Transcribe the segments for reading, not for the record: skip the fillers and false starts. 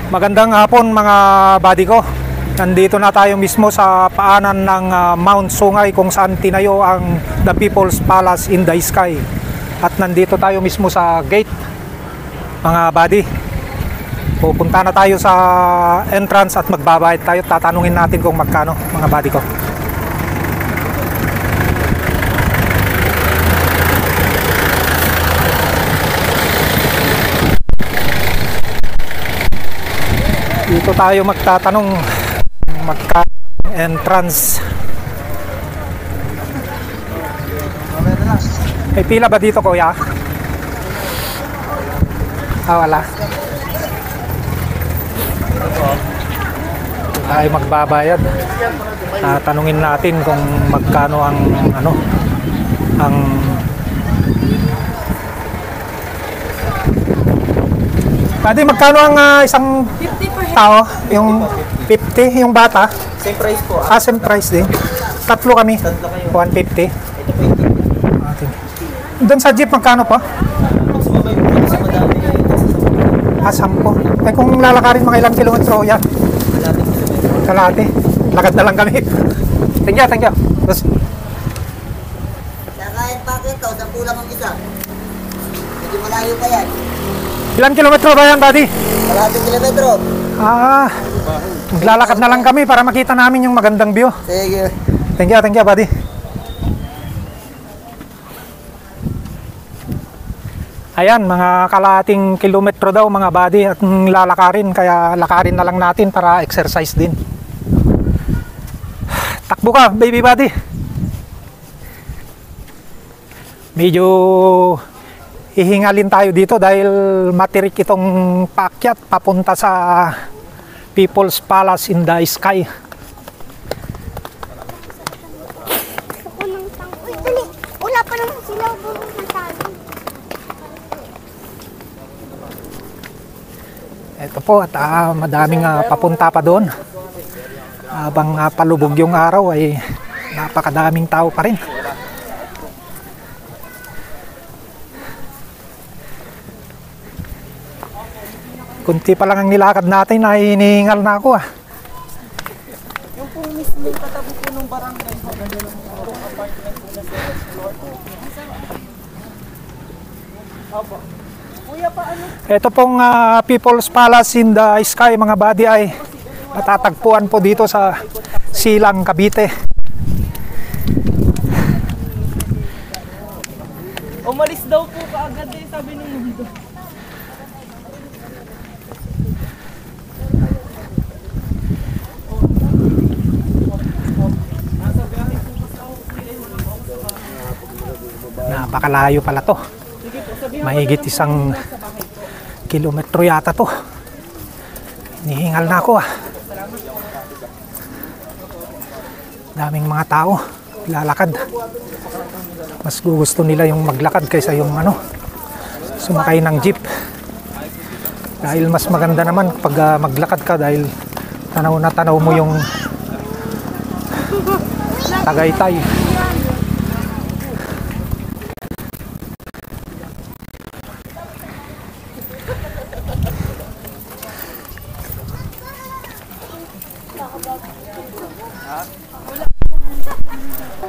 Magandang hapon mga buddy ko. Nandito na tayo mismo sa paanan ng Mount Sungay kung saan tinayo ang The People's Palace in the Sky. At nandito tayo mismo sa gate mga buddy. Pupunta na tayo sa entrance at magbabayad tayo. Tatanungin natin kung magkano mga buddy ko. Dito tayo magtatanong magkano entrance. May pila ba dito kuya? Wala. Tayo magbabayad. Tanungin natin kung magkano ang Pwede magkano ang isang 50 per head. tao? Yung 50, yung bata? Same price po. Same price din. Tatlo kami. 150. Doon sa jeep magkano pa? 10. Kung lalakarin mga ilang kilometro yan? Kalahati. Lakad na lang kami. Thank you. Tapos, Kahit bakit to, 10 lang ang isa. Medyo malayo pa yan. ilang kilometro ba yan, buddy? 100 kilometro. Maglalakad na lang kami para makita namin yung magandang view. Sige. Thank you, buddy. Ayan, mga kalahating kilometro daw mga buddy at lalakarin, kaya lakarin na lang natin para exercise din. Takbo ka, baby buddy. Medyo hihingalin tayo dito dahil matirik itong paakyat papunta sa People's Palace in the Sky. Wala pa naman sila masyado. Ito po at madaming papunta pa doon. Habang palubog yung araw ay napakadaming tao pa rin. Kunti pa lang ang nilakad natin ay hinihingal na ako Yung po mismo katabi po ng barangay po. Yung apartment po na sa floor po. Opo. Kuya pa ano? Ito pong People's Palace in the Sky mga buddy ay matatagpuan po dito sa Silang, Cavite. Umalis daw po kaagad eh, sabi ng mundo. Napakalayo pala to. Mahigit 1 kilometro yata to. Hinihingal na ako Daming mga tao lalakad. Mas gusto nila yung maglakad kaysa yung sumakay ng jeep. Dahil mas maganda naman pag maglakad ka dahil tanaw na tanaw mo yung Tagaytay.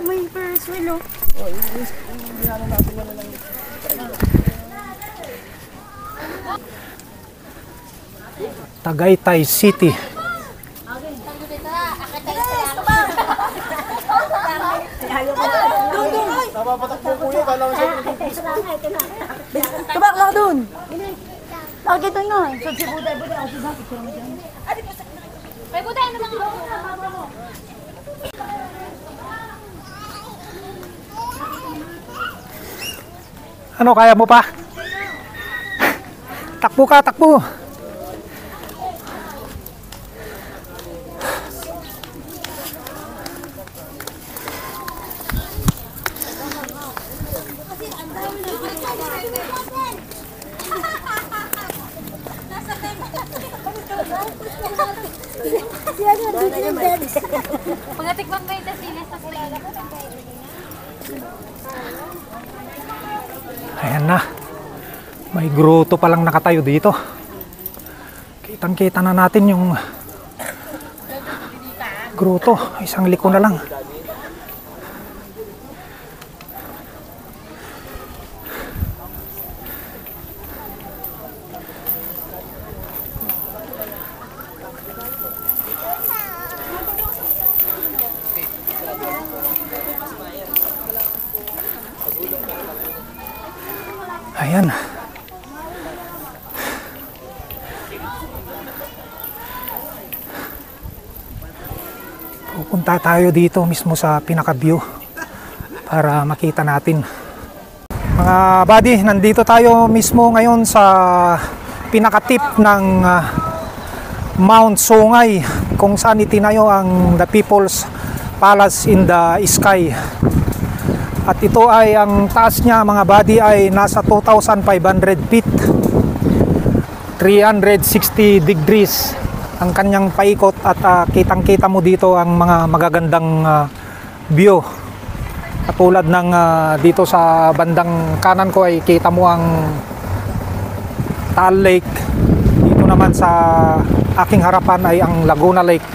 May first wheel. Tagaytay City. Tubak lang dun. Bakit ito nga? Si buday-buday ako sa May buday na mga Ano, kaya mo pa? Takbo ka, takbo. Pagkatikbang ba yung tasinas sa slide? Ayan na. May grotto palang nakatayo dito. Kitang-kita na natin yung gruto. Isang liko na lang. Ayan. Pupunta tayo dito mismo sa pinaka-view para makita natin. Mga buddy, nandito tayo mismo ngayon sa pinaka-tip ng Mount Sungay kung saan itinayo ang The People's Palace in the Sky. At ito ay ang taas niya mga buddy ay nasa 2,500 feet, 360 degrees ang kanyang paikot at kitang-kita mo dito ang mga magagandang view. Katulad ng dito sa bandang kanan ko ay kita mo ang Taal Lake. Dito naman sa aking harapan ay ang Laguna Lake.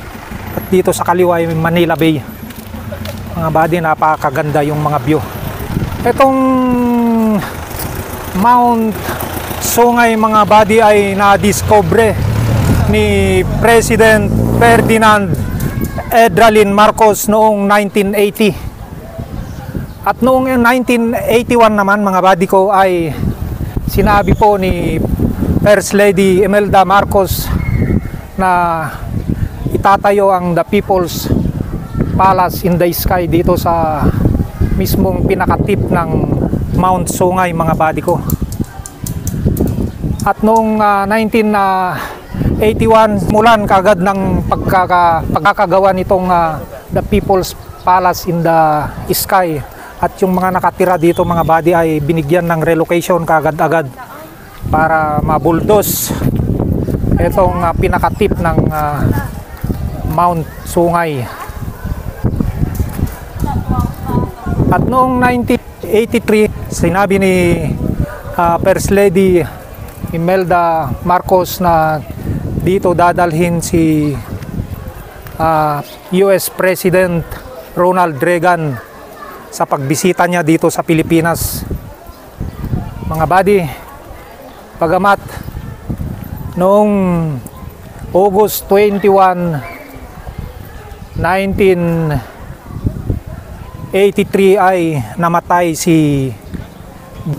At dito sa kaliwa ay Manila Bay. Mga buddy, napakaganda yung mga view. Itong Mount Sungay mga buddy ay na-discover ni President Ferdinand Edralin Marcos noong 1980. At noong 1981 naman mga buddy ko ay sinabi po ni First Lady Imelda Marcos na itatayo ang The People's Palace in the Sky dito sa mismong pinakatip ng Mount Sungay mga buddy ko. At noong 1981 mulan kagad ng pagkakagawa nitong The People's Palace in the Sky. At yung mga nakatira dito mga buddy ay binigyan ng relocation kagad-agad para mabuldos itong pinakatip ng Mount Sungay. At noong 1983, sinabi ni First Lady Imelda Marcos na dito dadalhin si US President Ronald Reagan sa pagbisita niya dito sa Pilipinas. Mga buddy, pagamat noong August 21, 1983 ay namatay si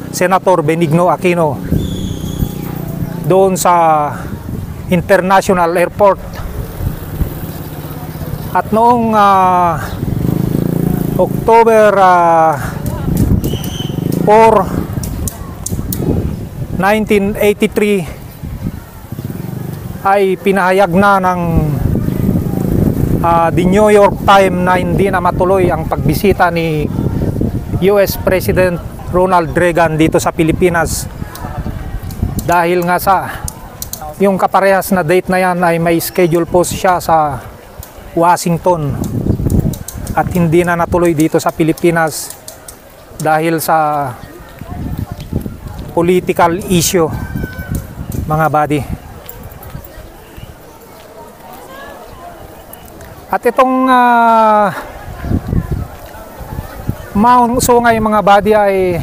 Senator Benigno Aquino doon sa International Airport. At noong October 4, 1983 ay pinahayag na ng The New York Times na hindi na matuloy ang pagbisita ni US President Ronald Reagan dito sa Pilipinas dahil nga sa yung kaparehas na date na yan ay may schedule po siya sa Washington at hindi na natuloy dito sa Pilipinas dahil sa political issue mga buddy. At itong Mount Sungay mga buddy ay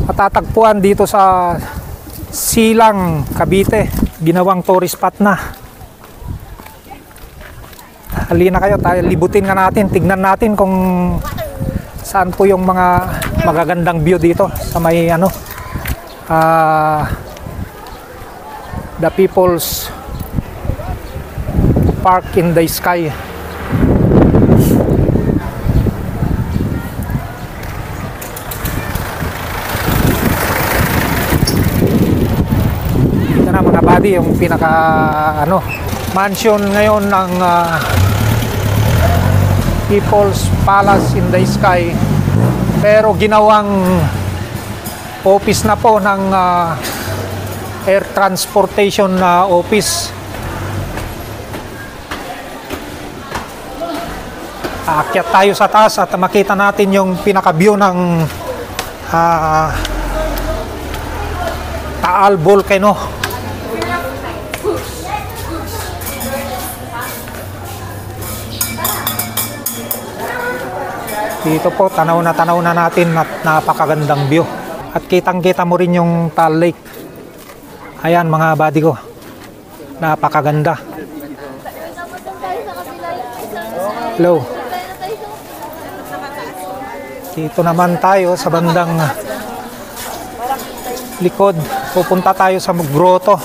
matatagpuan dito sa Silang, Cavite. Ginawang tourist spot na. Halina kayo, tayo libutin nga natin, tignan natin kung saan po yung mga magagandang view dito sa may The People's Park in the Sky. Ito na mga buddy yung pinaka mansion ngayon ng People's Palace in the Sky, pero ginawang office na po ng air transportation na office. Aakyat tayo sa taas at makita natin yung pinaka-view ng Taal Volcano. Dito po, tanaw na natin at napakagandang view. At kitang-kita mo rin yung Taal Lake. Ayan mga buddy ko. Napakaganda. Hello. Dito naman tayo sa bandang likod. Pupunta tayo sa grotto.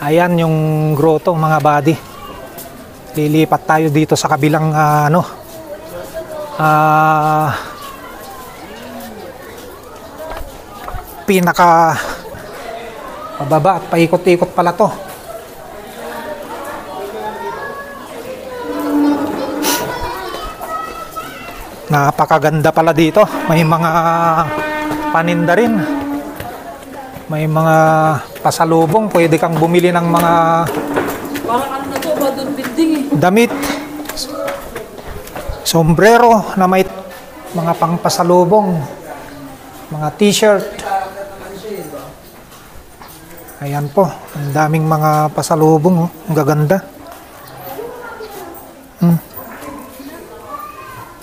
Ayan yung grotto mga buddy. Lilipat tayo dito sa kabilang pinaka pababa at paikot-ikot pala to. Napakaganda pala dito. May mga paninda rin. May mga pasalubong. Pwede kang bumili ng mga damit. Sombrero na may mga pangpasalubong. Mga t-shirt. Ayan po. Ang daming mga pasalubong. Oh. Ang gaganda.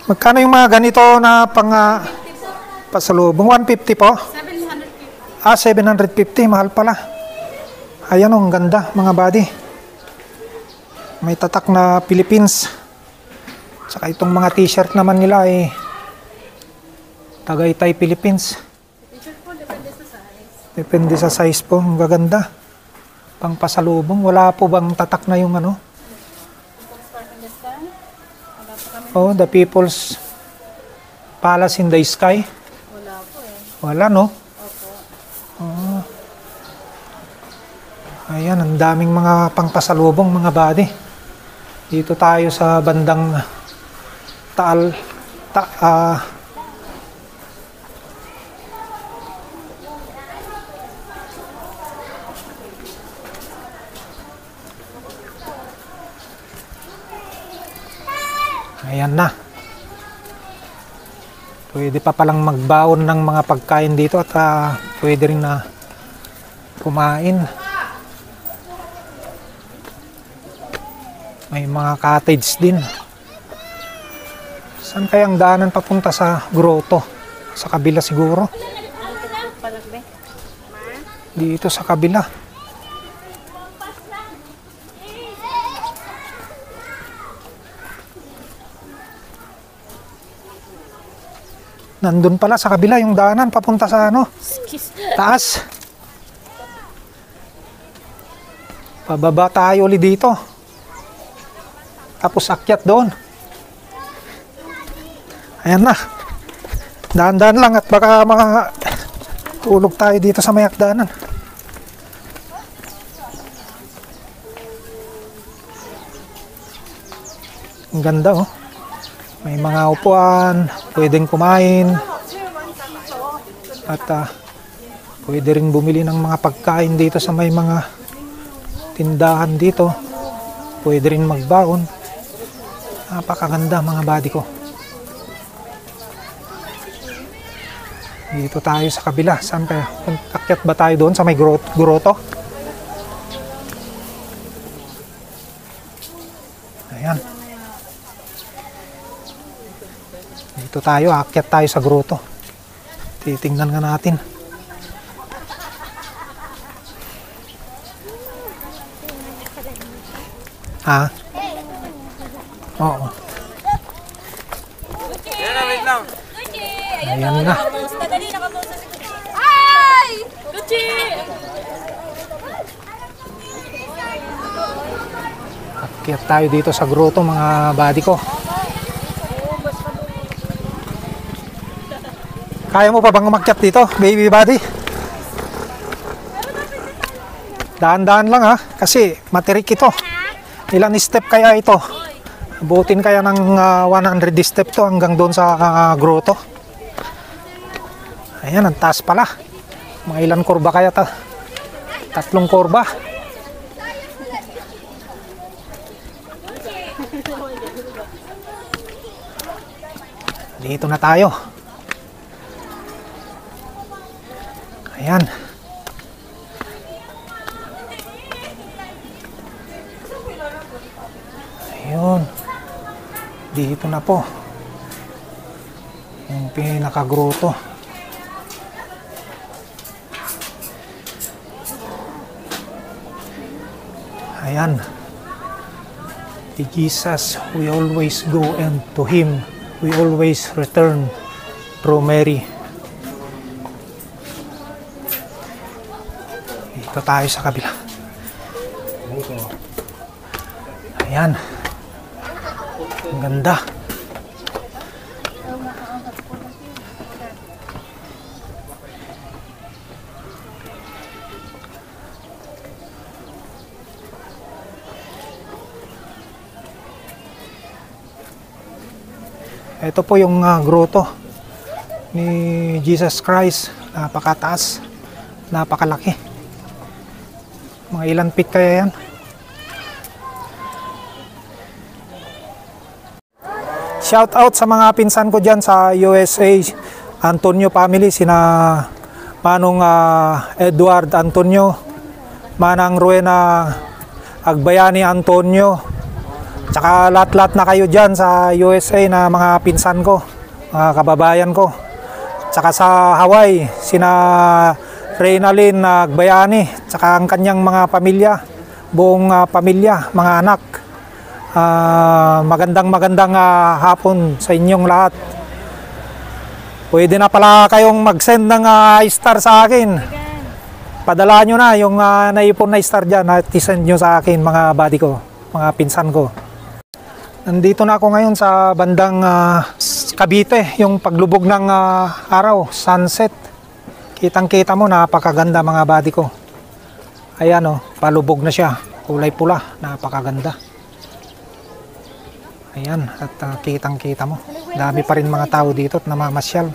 Magkano yung mga ganito na pang pasalubong? 150 po? 750. 750. Mahal pala. Ayan o, ang ganda mga buddy. May tatak na Philippines. Saka itong mga t-shirt naman nila ay Tagaytay Philippines. Depende sa size po. Ang gaganda. Pang pasalubong. Wala po bang tatak na yung ano? Oh, the People's Palace in the Sky. Wala po eh. Wala, no? Opo. Oh. Ayan, ang daming mga pangpasalubong, mga buddy. Dito tayo sa bandang Ayan na. Pwede pa palang magbaon ng mga pagkain dito at pwede rin na kumain. May mga cottage din. Saan kayang daanan papunta sa grotto? Sa kabila siguro? Dito sa kabila. Nandun pala sa kabila yung daanan papunta sa ano? Taas. Pababa tayo ulit dito. Tapos akyat doon. Ayan na. Dahan-dahan lang at baka tulog tayo dito sa may akdanan. Ang ganda oh. May mga upuan, pwedeng kumain. At pwede rin bumili ng mga pagkain dito sa may mga tindahan dito. Pwede rin magbaon. Napakaganda mga buddy ko. Dito tayo sa kabila. Saan kaya? Akyat ba tayo doon sa may grotto? Ayan. Dito tayo, akyat tayo sa grotto. Titingnan nga natin. Ha? Oo. Ayan na. Ay! Gucci! Akyat tayo dito sa grotto mga buddy ko. Kaya mo pa bang umakyat dito, baby buddy? Daan-daan lang ha, kasi matirik ito. Ilan step kaya ito? Abutin kaya ng 100 step to hanggang doon sa grotto. Ayan, ang taas pala. Mga ilan kurba kaya ta? 3 kurba. Dito na tayo. Ayan. Ayun. Dito na po. Yung pinakagroto. Ayan. The Jesus, we always go, and to Him we always return through Mary. Dito tayo sa kabila. Ayan. Ang ganda. Ito po yung grotto ni Jesus Christ. Napakataas, napakalaki. Mga ilan feet kaya yan? Shout out sa mga pinsan ko dyan sa USA, Antonio family, sina Manong Edward Antonio, Manang Rowena Agbayani Antonio, tsaka lahat-lahat na kayo dyan sa USA na mga pinsan ko, mga kababayan ko. Tsaka sa Hawaii, sina Reynalyn Agbayani, tsaka ang kanyang mga pamilya, buong pamilya, mga anak. Magandang hapon sa inyong lahat. Pwede na pala kayong mag-send ng star sa akin. Padala nyo na yung naipon na star dyan at isend nyo sa akin, mga buddy ko, mga pinsan ko. Nandito na ako ngayon sa bandang Cavite, yung paglubog ng araw, sunset. Kitang-kita mo, napakaganda mga buddy ko. Ayan o, palubog na siya, kulay pula, napakaganda. Ayan, at kitang-kita mo. Dami pa rin mga tao dito at namamasyal.